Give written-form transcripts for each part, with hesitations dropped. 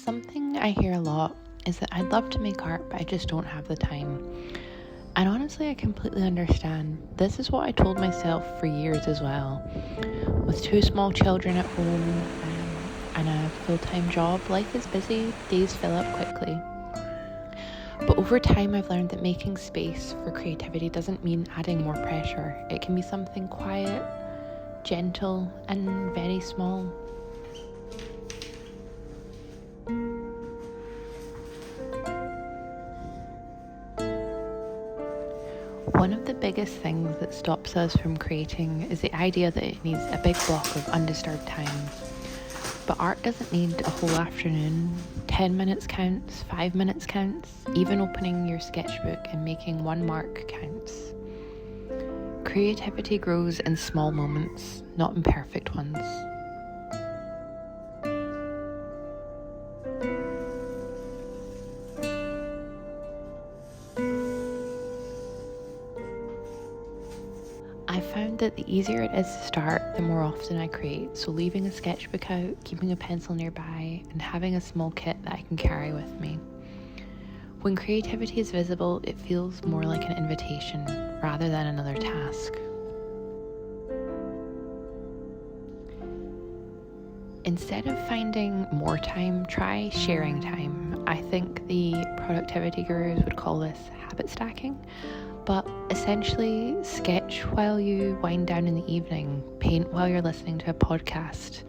Something I hear a lot is that I'd love to make art, but I just don't have the time. And honestly, I completely understand. This is what I told myself for years as well. With two small children at home and a full-time job, life is busy, days fill up quickly. But over time, I've learned that making space for creativity doesn't mean adding more pressure. It can be something quiet, gentle, and very small. One of the biggest things that stops us from creating is the idea that it needs a big block of undisturbed time. But art doesn't need a whole afternoon. 10 minutes counts, 5 minutes counts, even opening your sketchbook and making one mark counts. Creativity grows in small moments, not in perfect ones. I found that the easier it is to start, the more often I create. So leaving a sketchbook out, keeping a pencil nearby, and having a small kit that I can carry with me. When creativity is visible, it feels more like an invitation rather than another task. Instead of finding more time, try sharing time. I think the productivity gurus would call this habit stacking. But essentially, sketch while you wind down in the evening, paint while you're listening to a podcast.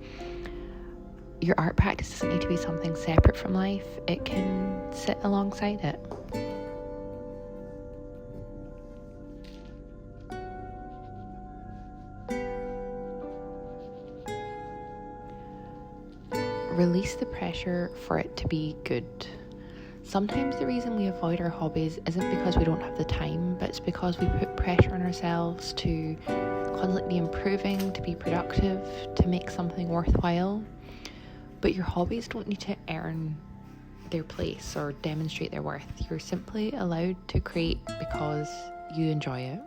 Your art practice doesn't need to be something separate from life, it can sit alongside it. Release the pressure for it to be good. Sometimes the reason we avoid our hobbies isn't because we don't have the time, but it's because we put pressure on ourselves to constantly be improving, to be productive, to make something worthwhile. But your hobbies don't need to earn their place or demonstrate their worth. You're simply allowed to create because you enjoy it.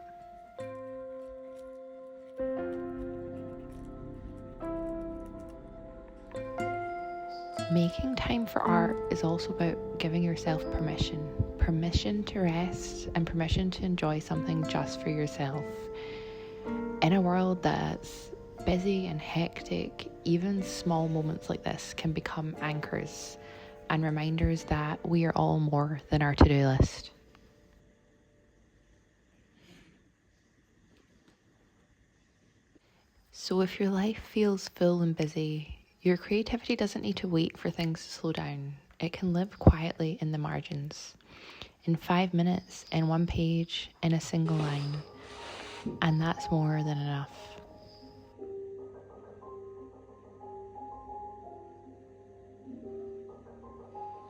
Making time for art is also about giving yourself permission to rest and permission to enjoy something just for yourself. In a world that's busy and hectic, even small moments like this can become anchors and reminders that we are all more than our to-do list. So if your life feels full and busy, your creativity doesn't need to wait for things to slow down. It can live quietly in the margins, in 5 minutes, in one page, in a single line. And that's more than enough.